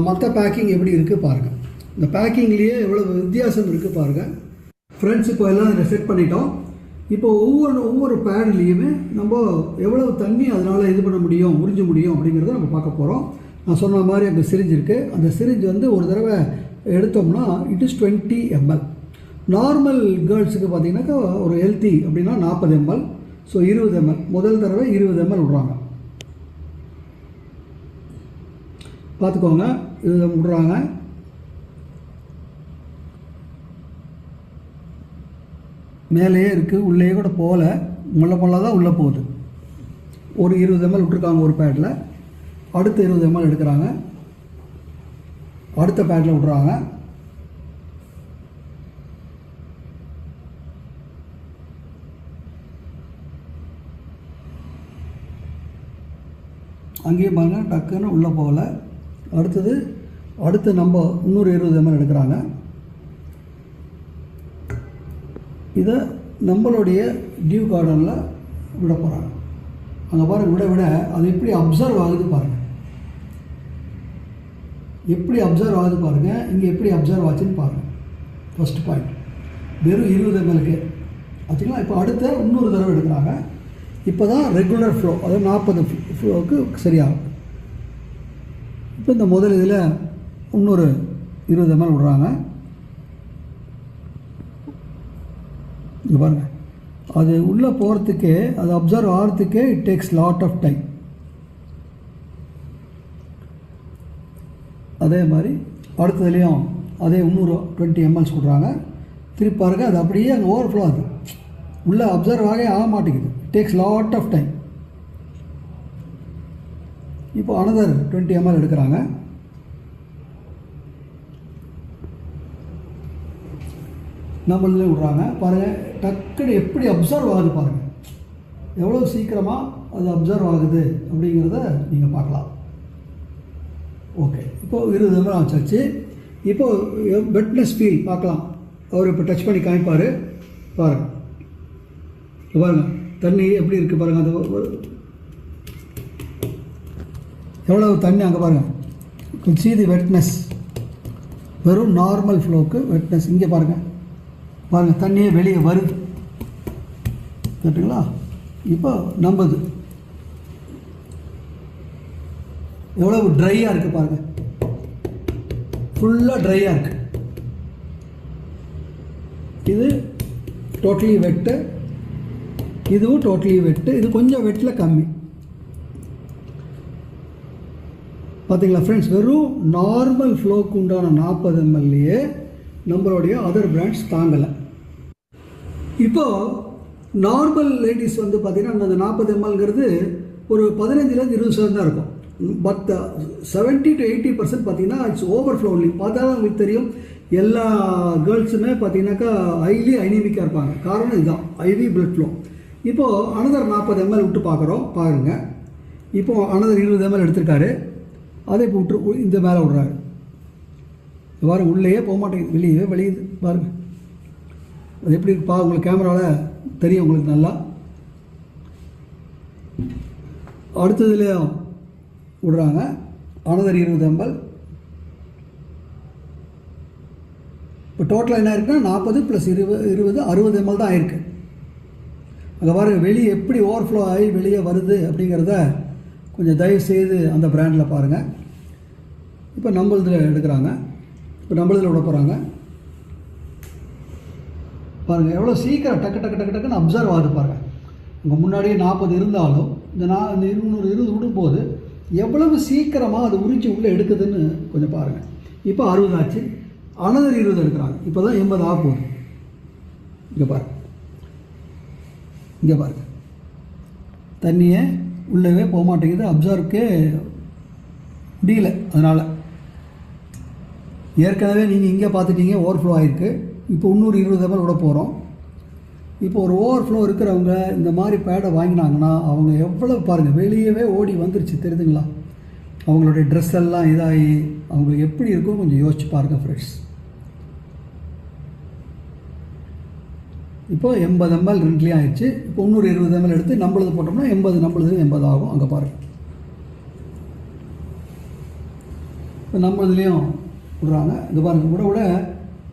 மற்ற பேக்கிங் எப்படி இருக்குது பாருங்கள். இந்த பேக்கிங்லேயே எவ்வளோ வித்தியாசம் இருக்குது பாருங்கள். ஃப்ரெண்ட்ஸ் இப்போ எல்லாம் செட் பண்ணிட்டோம். இப்போ ஒவ்வொரு பேட்லேயுமே நம்ம எவ்வளவு தண்ணி அதனால் இது பண்ண முடியும், உறிஞ்ச முடியும் அப்படிங்கிறத நம்ம பார்க்க போகிறோம். நான் சொன்ன மாதிரி அங்கே சிரிஞ்ச் இருக்குது. அந்த சிரிஞ்ச் வந்து ஒரு தடவை எடுத்தோம்னா இட் இஸ் 20 ml. நார்மல் கேர்ள்ஸுக்கு பார்த்தீங்கன்னாக்கா ஒரு ஹெல்த்தி அப்படின்னா 40 ml. ஸோ 20 ml முதல் தடவை 20 ml விடுறாங்க. பார்த்துக்கோங்க, இது விடுறாங்க. மேலேயே இருக்குது, உள்ளேயே கூட போகல, முள்ள தான் உள்ளே போகுது. ஒரு 20 ml விட்டுருக்காங்க ஒரு பேட்டில். அடுத்த 20 ml எடுக்கிறாங்க, அடுத்த பேட்டில் விட்றாங்க. அங்கேயும் பாருங்கள், டக்குன்னு உள்ளே போகல. அடுத்து நம்ம இன்னொரு 20 ml எடுக்கிறாங்க. இதை நம்மளுடைய டியூ கார்டனில் விட போகிறாங்க. அங்கே பாருங்கள், விட அது எப்படி அப்சர்வ் ஆகுது பாருங்கள், எப்படி அப்சர்வ் ஆகுது பாருங்கள். இங்கே எப்படி அப்சர்வ் ஆச்சுன்னு பாருங்கள். ஃபஸ்ட் பாயிண்ட் வெறும் 20 ml ஆச்சுங்களா. இப்போ அடுத்த இன்னொரு தடவை எடுக்கிறாங்க. இப்போ தான் ரெகுலர் ஃப்ளோ, அதாவது 40 ஃப்ளோவுக்கு சரியாகும். இப்போ இந்த முதல் இதில் இன்னொரு 20 ml விடுறாங்க. இங்கே பாருங்கள், அது உள்ளே போகிறதுக்கே, அது அப்சர்வ் ஆகிறதுக்கே it takes lot of time. அதே மாதிரி அடுத்ததுலேயும் அதே இன்னொரு 20 ml கொடுக்குறாங்க. திருப்பி பாருங்கள், அது அப்படியே அங்கே ஓவர்ஃப்ளோ ஆகுது, உள்ளே அப்சர்வ் ஆக மாட்டேங்குது. Takes lot of time. இப்போ அனதர் 20 ml எடுக்கிறாங்க. நம்மளே விட்றாங்க. பாருங்கள், டக்குன்னு எப்படி அப்சர்வ் ஆகுது பாருங்கள், எவ்வளோ சீக்கிரமாக அது அப்சர்வ் ஆகுது அப்படிங்கிறத நீங்கள் பார்க்கலாம். ஓகே, இப்போது 20 ml ஆச்சாச்சு. இப்போது வெட்னஸ் ஃபீல் பார்க்கலாம். அவர் இப்போ டச் பண்ணி காமிப்பார் பாருங்கள். பாருங்கள் தண்ணி எப்படி இருக்குது பாருங்கள், அது எவ்வளவு தண்ணி அங்கே பாருங்கள். see the வெட்னஸ், வெறும் நார்மல் ஃப்ளோக்கு வெட்னஸ். இங்கே பாருங்கள் தண்ணியே வெளியே வருது, கேட்டுங்களா. இப்போ நம்புது எவ்வளவு ட்ரையாக இருக்குது பாருங்கள், ஃபுல்லாக ட்ரையாக இருக்குது. இது டோட்டலி வெட்டு, இதுவும் டோட்டலி வெட்டு. இது கொஞ்சம் வெட்டில் கம்மி. பார்த்தீங்களா ஃப்ரெண்ட்ஸ், வெறும் நார்மல் ஃப்ளோக்கு உண்டான 40 mlயே நம்மளுடைய அதர் பிராண்ட்ஸ் தாங்கலை. இப்போது நார்மல் லேடிஸ் வந்து பார்த்திங்கன்னா அந்த 40 mlங்கிறது ஒரு 15லேருந்து 20% தான் இருக்கும். பட் 70 to 80% பார்த்திங்கன்னா இட்ஸ் ஓவர்ஃப்ளோ ஒன்லி. பார்த்தாலும் உங்களுக்கு தெரியும், எல்லா கேர்ள்ஸுமே பார்த்திங்கனாக்கா ஹைலி அனிமிக்காக இருப்பாங்க. காரணம் இதுதான், ஐவி பிளட் ஃப்ளோ. இப்போது அனதர் 40 ml விட்டு பாருங்கள். இப்போது அனதர் 20 ml எடுத்திருக்காரு. அதை இப்போ விட்டு இந்த மேலே விட்றாரு. பாருங்கள், உள்ளேயே போக மாட்டேங்குது, வெளியே வெளியுது பாருங்கள். அது எப்படி உங்களுக்கு கேமராவில் தெரியும் உங்களுக்கு நல்லா. அடுத்ததுலேயும் விடுறாங்க அனதர் 20 ml. இப்போ டோட்டலாக என்ன இருக்குன்னா 40 + 20 60 ml தான் ஆயிருக்கு. அங்கே பாருங்கள், வெளியே எப்படி ஓவர்ஃப்ளோ ஆகி வெளியே வருது அப்படிங்கிறத கொஞ்சம் தயவு செய்து அந்த பிராண்டில் பாருங்கள். இப்போ நம்மளதில் எடுக்கிறாங்க. இப்போ நம்மளதில் விட போகிறாங்க. பாருங்கள் எவ்வளோ சீக்கிரம் டக்குன்னு அப்சர்வ் ஆகுது பாருங்கள். உங்கள் முன்னாடியே 40 இருந்தாலும் இந்த 220 விடும்போது எவ்வளவு சீக்கிரமாக அது உறிஞ்சி உள்ளே எடுக்குதுன்னு கொஞ்சம் பாருங்கள். இப்போ 60 ஆச்சு. அனதர் 20 எடுக்கிறாங்க. இப்போ தான் 80 ஆக போகுது. இங்கே பாருங்கள் தண்ணியே உள்ளவே போக மாட்டேங்குது, அப்சர்வ்க்கே முடியல. அதனால் ஏற்கனவே நீங்கள் இங்கே பார்த்துட்டீங்க ஓவர்ஃப்ளோ ஆகிருக்கு. இப்போ இன்னொரு 20 ml விட போகிறோம். இப்போ ஒரு ஓவர்ஃப்ளோ இருக்கிறவங்க இந்த மாதிரி பேடை வாங்கினாங்கன்னா அவங்க எவ்வளோ பாருங்கள், வெளியவே ஓடி வந்துருச்சு தெரியுதுங்களா. அவங்களுடைய ட்ரெஸ் எல்லாம் இதாகி அவங்களுக்கு எப்படி இருக்கும் கொஞ்சம் யோசிச்சு பாருங்கள் ஃப்ரெண்ட்ஸ். இப்போ 80 ml ரெண்டுலேயும் ஆயிடுச்சு. இப்போ இன்னொரு 20 ml எடுத்து நம்மளது போட்டோம்னா 80, நம்மளது 80 ஆகும். அங்கே பாருங்கள், இப்போ நம்மளதுலேயும் விடுறாங்க. இது பாருங்கள், விட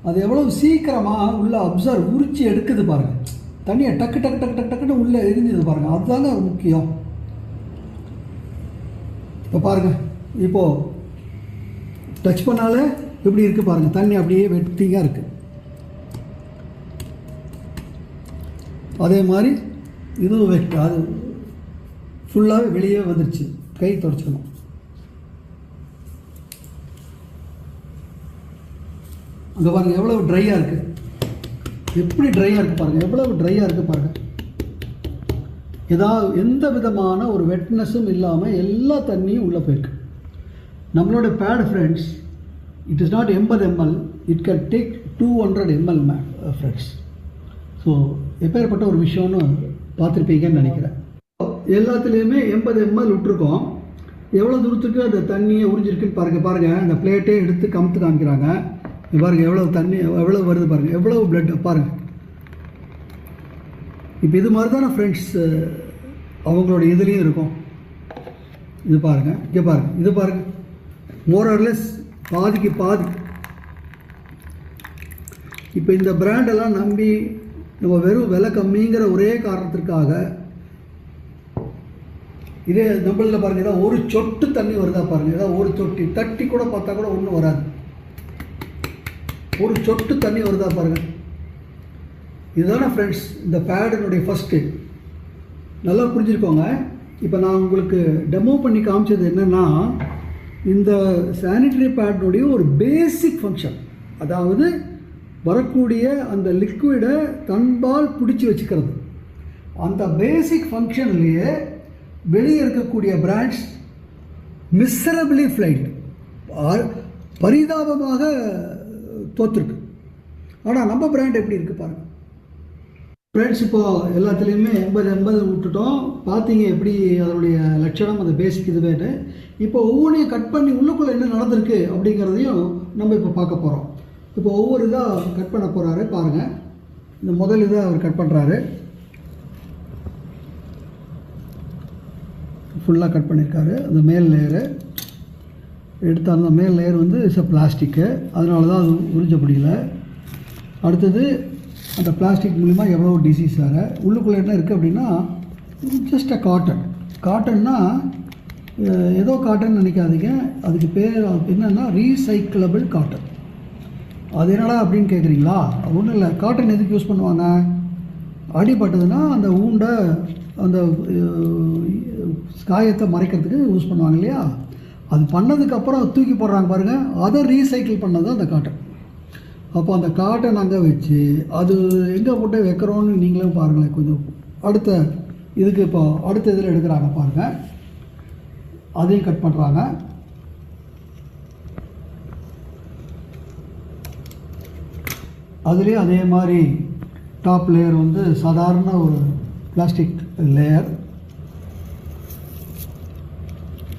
அது எவ்வளவு சீக்கிரமாக உள்ளே அப்சர்வ் உரிச்சி எடுக்குது பாருங்கள். தண்ணியை டக்கு டக்கு டக்கு டக்கு டக்குன்னு உள்ளே எரிஞ்சுது பாருங்கள். அதுதாங்க முக்கியம். இப்போ பாருங்கள், இப்போது டச் பண்ணாலே எப்படி இருக்குது பாருங்கள். தண்ணி அப்படியே வெட்டிங்காக இருக்குது. அதே மாதிரி இதுவும் வெட், அது ஃபுல்லாகவே வெளியே வந்துடுச்சு. கை தொடச்சிக்கணும். அங்கே பாருங்கள் எவ்வளோ ட்ரையாக இருக்குது. எப்படி ட்ரையாக இருக்குது பாருங்கள், எவ்வளவு ட்ரையாக இருக்குது பாருங்கள். எந்த விதமான ஒரு வெட்னஸும் இல்லாமல் எல்லா தண்ணியும் உள்ளே போயிருக்கு. நம்மளோட bad friends, it is not 80 ml, it can take 200 ml friends. So எப்பேற்பட்ட ஒரு விஷயம்னு பார்த்துருப்பீங்கன்னு நினைக்கிறேன். எல்லாத்துலேயுமே 80 ml விட்டுருக்கோம். எவ்வளோ தூரத்துக்கு அந்த தண்ணியை உறிஞ்சிருக்குன்னு பாருங்கள். அந்த பிளேட்டே எடுத்து கமுத்து காமிக்கிறாங்க. பாருங்கள் எவ்வளோ தண்ணி எவ்வளோ வருது பாருங்கள், எவ்வளோ பிளட் பாருங்கள். இப்போ இது மாதிரி தானே ஃப்ரெண்ட்ஸ் அவங்களோட இதுலேயும் இருக்கும். இது பாருங்கள், இங்கே பாருங்கள், இது பாருங்கள், மோரர்லெஸ் பாதிக்கு பாதி. இப்போ இந்த பிராண்டெல்லாம் நம்பி நம்ம வெறும் விலை கம்மிங்கிற ஒரே காரணத்திற்காக இதே நம்மளில் பாருங்கள், ஏதாவது ஒரு சொட்டு தண்ணி வருதா பாருங்கள். ஏதாவது ஒரு சொட்டு தட்டி கூட பார்த்தா கூட ஒன்றும் வராது. ஒரு சொட்டு தண்ணி வருதா பாருங்கள். இதுதானே ஃப்ரெண்ட்ஸ் இந்த பேடினுடைய ஃபஸ்ட்டு. நல்லா புரிஞ்சுருக்கோங்க. இப்போ நான் உங்களுக்கு டெமோ பண்ணி காமிச்சது என்னென்னா, இந்த சானிட்டரி பேடினுடைய ஒரு பேசிக் ஃபங்க்ஷன். அதாவது வரக்கூடிய அந்த லிக்விடை தன்பால் பிடிச்சி வச்சுக்கிறது. அந்த பேசிக் ஃபங்க்ஷன்லேயே வெளியே இருக்கக்கூடிய பிராண்ட்ஸ் மிசரபிளி ஃப்ளைட், பரிதாபமாக தோற்றுருக்கு. ஆனால் நம்ம பிராண்ட் எப்படி இருக்குது பாருங்கள் ஃப்ரெண்ட்ஸ். இப்போது எல்லாத்துலேயுமே 80 விட்டுட்டோம். பார்த்தீங்க எப்படி அதனுடைய லட்சணம், அந்த பேசிக் இதுவேன்னு. இப்போ ஒவ்வொன்றையும் கட் பண்ணி உள்ளுக்குள்ளே என்ன நடந்திருக்கு அப்படிங்கிறதையும் நம்ம இப்போ பார்க்க போகிறோம். இப்போ ஒவ்வொரு இதாக கட் பண்ண போகிறாரு பாருங்கள். இந்த முதல் இதை அவர் கட் பண்ணுறாரு. ஃபுல்லாக கட் பண்ணியிருக்காரு. அந்த மேல் லேயரு எடுத்து, அந்த மேல் லேயர் வந்து பிளாஸ்டிக்கு, அதனால தான் அது உறிஞ்ச முடியல. அடுத்தது அந்த பிளாஸ்டிக் மூலிமா எவ்வளோ டிசீஸ் வேறு. உள்ளுக்குள்ளே என்ன இருக்குது அப்படின்னா ஜஸ்ட் அ காட்டன்னா ஏதோ காட்டன் நினைக்காதீங்க. அதுக்கு பேர் என்னென்னா ரீசைக்கிளபிள் காட்டன். அது என்னடா அப்படின்னு கேட்குறீங்களா? ஒன்றும் இல்லை. காட்டன் எதுக்கு யூஸ் பண்ணுவாங்க? அடிபட்டதுன்னா அந்த ஊண்டை, அந்த காயத்தை மறைக்கிறதுக்கு யூஸ் பண்ணுவாங்க இல்லையா? அது பண்ணதுக்கப்புறம் தூக்கி போடுறாங்க பாருங்கள், அதை ரீசைக்கிள் பண்ணது அந்த காட்டன். அப்போ அந்த காட்டன் அங்கே வச்சு அது எங்கே போட்டு வைக்கிறோன்னு நீங்களே பாருங்களேன். கொஞ்சம் அடுத்த இதுக்கு இப்போ அடுத்த இதில் எடுக்கிறாங்க பாருங்கள். அதையும் கட் பண்ணுறாங்க. அதுலேயும் அதே மாதிரி டாப் லேயர் வந்து சாதாரண ஒரு பிளாஸ்டிக் லேயர்.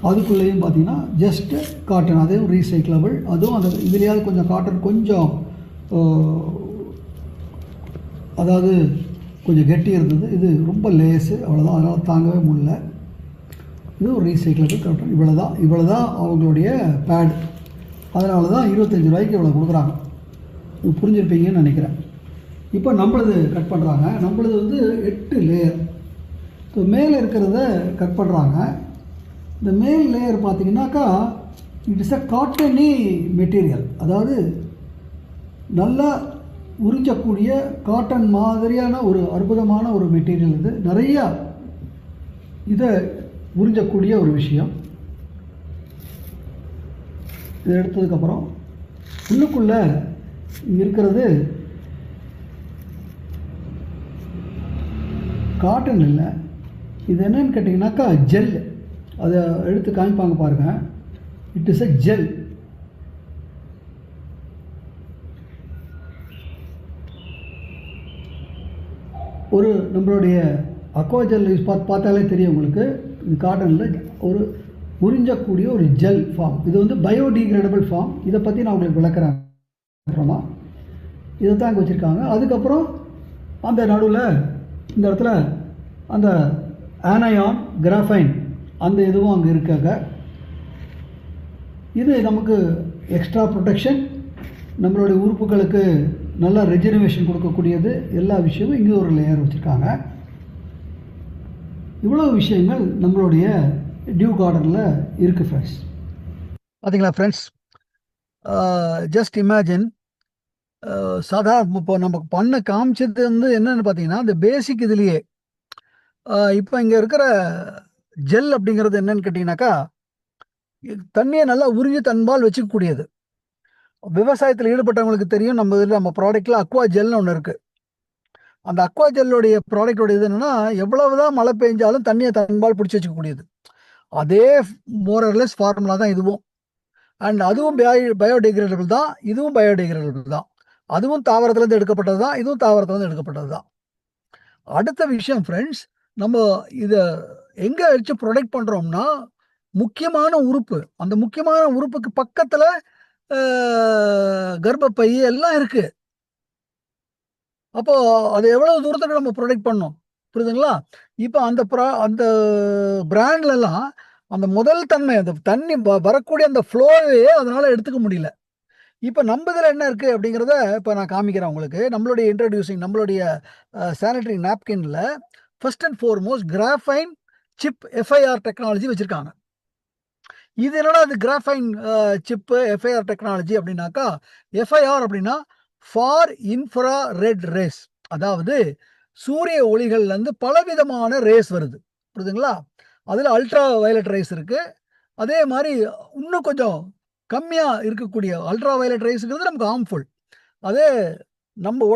அதுக்குள்ளேயும் பார்த்தீங்கன்னா ஜஸ்ட்டு காட்டன், அதே ரீசைக்கிளபிள். அதுவும் அந்த இதுலேயாவது கொஞ்சம் காட்டன் கொஞ்சம் அதாவது கொஞ்சம் கெட்டி இருந்தது. இது ரொம்ப லேஸு, அவ்வளோதான். அதனால் தாங்கவே முடியல. இது ஒரு ரீசைக்கிளபிள் காட்டன். இவ்வளோ தான் அவங்களுடைய பேட். அதனால தான் 25 ரூபாய்க்கு இவ்வளோ கொடுக்குறாங்க. இது புரிஞ்சிருப்பீங்கன்னு நினைக்கிறேன். இப்போ நம்மளது கட் பண்ணுறாங்க. நம்மளது வந்து 8 லேயர். ஸோ மேலே இருக்கிறத கட் பண்ணுறாங்க. இந்த மேல் லேயர் பார்த்தீங்கன்னாக்கா it is a cottony material. அதாவது நல்லா உறிஞ்சக்கூடிய காட்டன் மாதிரியான ஒரு அற்புதமான ஒரு மெட்டீரியல். இது நிறையா இதை உறிஞ்சக்கூடிய ஒரு விஷயம். இதை எடுத்ததுக்கப்புறம் உள்ளுக்குள்ளே இங்கே இருக்கிறது காட்டன் இல்லை. இது என்னன்னு கேட்டிங்கனாக்கா ஜெல். அதை எடுத்து காமிப்பாங்க பாருங்கள். It is a gel. ஒரு நம்மளுடைய அக்வா ஜெல் யூஸ் பார்த்தாலே தெரியும் உங்களுக்கு. இது காட்டனில் ஒரு உறிஞ்சக்கூடிய ஒரு ஜெல் ஃபார்ம். இது வந்து பயோடிகிரேடபிள் ஃபார்ம். இதை பற்றி நான் உங்களுக்கு விளக்குறேன் அப்புறமா. இதை தான் அங்கே வச்சுருக்காங்க. அதுக்கப்புறம் அந்த நடுவில் இந்த இடத்துல அந்த ஆனயான் கிராஃபைன் அந்த இதுவும் அங்கே இருக்காங்க. இது நமக்கு எக்ஸ்ட்ரா ப்ரொடெக்ஷன். நம்மளுடைய உறுப்புகளுக்கு நல்லா ரெஜெனரேஷன் கொடுக்கக்கூடியது, எல்லா விஷயமும் இங்கே ஒரு லேயர் வச்சுருக்காங்க. இவ்வளோ விஷயங்கள் நம்மளுடைய டியூ கார்டனில் இருக்குது ஃப்ரெண்ட்ஸ். பார்த்தீங்களா ஃப்ரெண்ட்ஸ், ஜஸ்ட் இமேஜின், இப்போ நம்ம பண்ண காமிச்சது வந்து என்னென்னு பார்த்தீங்கன்னா, இந்த பேசிக் இதுலேயே இப்போ இங்கே இருக்கிற ஜெல் அப்படிங்கிறது என்னன்னு கேட்டிங்கனாக்கா, தண்ணியை நல்லா உறிஞ்சி தன்பால் வச்சுக்கக்கூடியது. விவசாயத்தில் ஈடுபட்டவங்களுக்கு தெரியும், நம்ம இதில் நம்ம ப்ராடக்ட்டில் அக்வா ஜெல்னு ஒன்று இருக்குது. அந்த அக்வா ஜெல்லுடைய ப்ராடக்டோட இது என்னென்னா, எவ்வளவுதான் மழை பெஞ்சாலும் தண்ணியை தன்பால் பிடிச்சி வச்சுக்கக்கூடியது. அதே மோரர்லெஸ் ஃபார்முலா தான் இதுவும். அண்ட் அதுவும் பயோடிகிரேடபிள் தான், இதுவும் பயோடிகிரேடபிள் தான். அதுவும் தாவரத்துலேருந்து எடுக்கப்பட்டது தான், இதுவும் தாவரத்துலேருந்து எடுக்கப்பட்டது தான். அடுத்த விஷயம் ஃப்ரெண்ட்ஸ், நம்ம இதை எங்கே வச்சு ப்ரொடக்ட் பண்ணுறோம்னா, முக்கியமான உறுப்பு, அந்த முக்கியமான உறுப்புக்கு பக்கத்தில் கர்ப்பப்பை எல்லாம் இருக்குது. அப்போது அது எவ்வளோ தூரத்துக்கு நம்ம ப்ரொடக்ட் பண்ணோம், புரியுதுங்களா? இப்போ அந்த பிராண்ட்லலாம் அந்த முதல் தன்மை, அந்த தண்ணி வரக்கூடிய அந்த ஃப்ளோவே அதனால் எடுத்துக்க முடியல. இப்போ நம்ம இதில் என்ன இருக்குது அப்படிங்கிறத இப்போ நான் காமிக்கிறேன் உங்களுக்கு. நம்மளுடைய இன்ட்ரடியூசிங் நம்மளுடைய சானிட்டரி நாப்கினில் first and foremost graphene chip FIR technology வச்சுருக்காங்க. இது என்னடா அது கிராஃபைன் சிப்பு எஃப்ஐஆர் டெக்னாலஜி அப்படின்னாக்கா, எஃப்ஐஆர் அப்படின்னா ஃபார் இன்ஃப்ரா ரெட் ரேஸ், அதாவது சூரிய ஒளிகள்லேருந்து பலவிதமான ரேஸ் வருது, புரியுதுங்களா? அதில் அல்ட்ரா வயலட் ரேஸ் இருக்குது. அதே மாதிரி இன்னும் கொஞ்சம் கம்மியாக இருக்கக்கூடிய அல்ட்ரா வயலட் ரேஸுங்கிறது நமக்கு ஹார்ம்ஃபுல். அதே நம்ம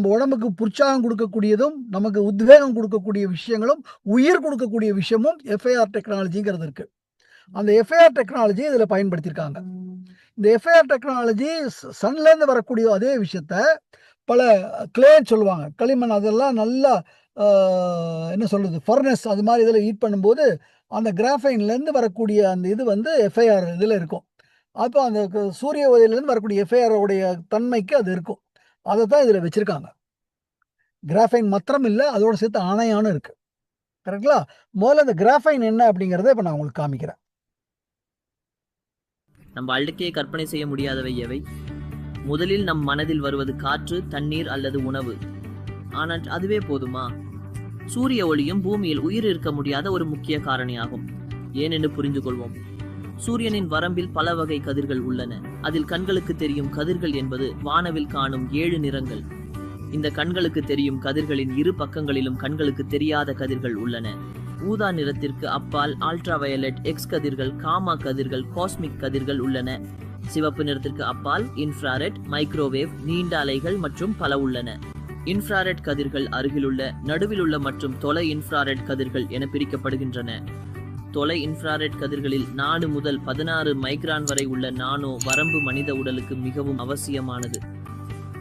உடம்புக்கு உற்சாகம் கொடுக்கக்கூடியதும், நமக்கு உத்வேகம் கொடுக்கக்கூடிய விஷயங்களும், உயிர் கொடுக்கக்கூடிய விஷயமும் எஃப்ஐஆர் டெக்னாலஜிங்கிறது இருக்குது. அந்த எஃப்ஐஆர் டெக்னாலஜி இதில் பயன்படுத்தியிருக்காங்க. இந்த எஃப்ஐஆர் டெக்னாலஜி சன்லேருந்து வரக்கூடிய அதே விஷயத்த பல கிளேன்னு சொல்லுவாங்க, களிமண், அதெல்லாம் நல்லா என்ன சொல்கிறது, ஃபர்னஸ் அது மாதிரி இதில் ஹீட் பண்ணும்போது அந்த கிராஃபைன்லேருந்து வரக்கூடிய அந்த இது வந்து எஃப்ஐஆர் இதில் இருக்கும். அப்போ அந்த சூரிய ஒளியிலேருந்து வரக்கூடிய எஃப்ஐஆரோடைய தன்மைக்கு அது இருக்கும். அதை தான் இதில் வச்சுருக்காங்க. கிராஃபைன் மாத்திரம் இல்லை, அதோடு சேர்த்து அணையானும் இருக்குது. கரெக்டுங்களா? முதல்ல இந்த கிராஃபைன் என்ன அப்படிங்கிறத இப்போ நான் உங்களுக்கு காமிக்கிறேன். நம் வாழ்க்கையை கற்பனை செய்ய முடியாதவை எவை? முதலில் நம் மனதில் வருவது காற்று, தண்ணீர் அல்லது உணவு. ஆனால் அதுவே போதுமா? சூரிய ஒளியும் பூமியில் உயிர் இருக்க முடியாத ஒரு முக்கிய காரணியாகும். ஏனென்று புரிந்து கொள்வோம். சூரியனின் வரம்பில் பல வகை கதிர்கள் உள்ளன. அதில் கண்களுக்கு தெரியும் கதிர்கள் என்பது வானவில் காணும் 7 நிறங்கள். இந்த கண்களுக்கு தெரியும் கதிர்களின் இரு பக்கங்களிலும் கண்களுக்கு தெரியாத கதிர்கள் உள்ளன. ஊதா நிறத்திற்கு அப்பால் அல்ட்ரா வயலட், எக்ஸ் கதிர்கள், காமா கதிர்கள், காஸ்மிக் கதிர்கள் உள்ளன. சிவப்பு நிறத்திற்கு அப்பால் இன்ஃப்ராரெட், மைக்ரோவேவ், நீண்ட அலைகள் மற்றும் பல உள்ளன. இன்ஃப்ராரெட் கதிர்கள் அருகிலுள்ள, நடுவிலுள்ள மற்றும் தொலை இன்ஃப்ராரெட் கதிர்கள் என பிரிக்கப்படுகின்றன. தொலை இன்ஃப்ராரெட் கதிர்களில் 4 முதல் 16 மைக்ரான் வரை உள்ள நானோ வரம்பு மனித உடலுக்கு மிகவும் அவசியமானது.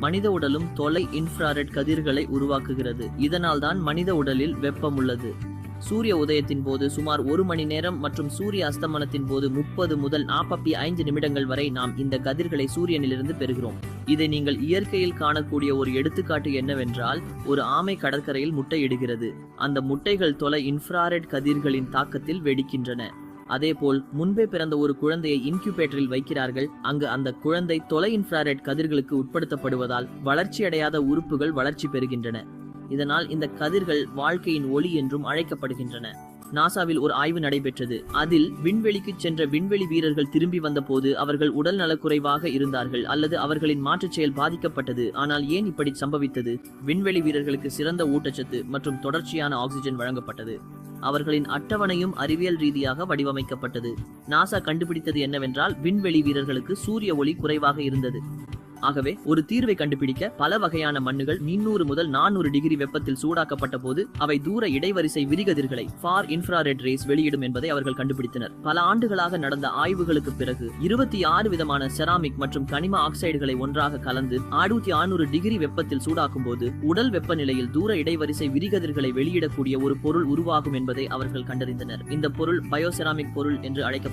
மனித உடலும் தொலை இன்ஃப்ராரெட் கதிர்களை உருவாக்குகிறது. இதனால் தான் மனித உடலில் வெப்பம் உள்ளது. சூரிய உதயத்தின் போது சுமார் 1 மணி நேரம் மற்றும் சூரிய அஸ்தமனத்தின் போது 30 முதல் 45 நிமிடங்கள் வரை நாம் இந்த கதிர்களை சூரியனிலிருந்து பெறுகிறோம். இதை நீங்கள் இயற்கையில் காணக்கூடிய ஒரு எடுத்துக்காட்டு என்னவென்றால், ஒரு ஆமை கடற்கரையில் முட்டையிடுகிறது. அந்த முட்டைகள் தொலை இன்ஃப்ராரெட் கதிர்களின் தாக்கத்தில் வெடிக்கின்றன. அதேபோல் முன்பே பிறந்த ஒரு குழந்தையை இன்குபேட்டரில் வைக்கிறார்கள். அங்கு அந்த குழந்தை தொலை இன்ஃப்ராரெட் கதிர்களுக்கு உட்படுத்தப்படுவதால் வளர்ச்சியடையாத உறுப்புகள் வளர்ச்சி பெறுகின்றன. இதனால் இந்த கதிர்கள் வாழ்க்கையின் ஒளி என்றும் அழைக்கப்படுகின்றன. நாசாவில் ஒரு ஆய்வு நடைபெற்றது. அதில் விண்வெளிக்கு சென்ற விண்வெளி வீரர்கள் திரும்பி வந்த போது அவர்கள் உடல் நலக்குறைவாக இருந்தார்கள் அல்லது அவர்களின் மாற்றுச் செயல் பாதிக்கப்பட்டது. ஆனால் ஏன் இப்படி சம்பவித்தது? விண்வெளி வீரர்களுக்கு சிறந்த ஊட்டச்சத்து மற்றும் தொடர்ச்சியான ஆக்சிஜன் வழங்கப்பட்டது. அவர்களின் அட்டவணையும் அறிவியல் ரீதியாக வடிவமைக்கப்பட்டது. நாசா கண்டுபிடித்தது என்னவென்றால், விண்வெளி வீரர்களுக்கு சூரிய ஒளி குறைவாக இருந்தது. ஆகவே ஒரு தீர்வை கண்டுபிடிக்க பல வகையான மண்ணுகள் 300 முதல் 400 டிகிரி வெப்பத்தில் சூடாக்கப்பட்ட போது அவை தூர இடைவரிசை விரிகதிர்களை ஃபார் இன்ஃப்ராரெட் ரேஸ் வெளியிடும் என்பதை அவர்கள் கண்டுபிடித்தனர். பல ஆண்டுகளாக நடந்த ஆய்வுகளுக்கு பிறகு 26 விதமான செராமிக் மற்றும் கனிம ஆக்சைடுகளை ஒன்றாக கலந்து 1600 டிகிரி வெப்பத்தில் சூடாக்கும் போது உடல் வெப்பநிலையில் தூர இடைவரிசை விரிகதிர்களை வெளியிடக்கூடிய ஒரு பொருள் உருவாகும் என்பதை அவர்கள் கண்டறிந்தனர். இந்த பொருள் பயோசெராமிக் பொருள் என்று அழைக்கப்பட்டது.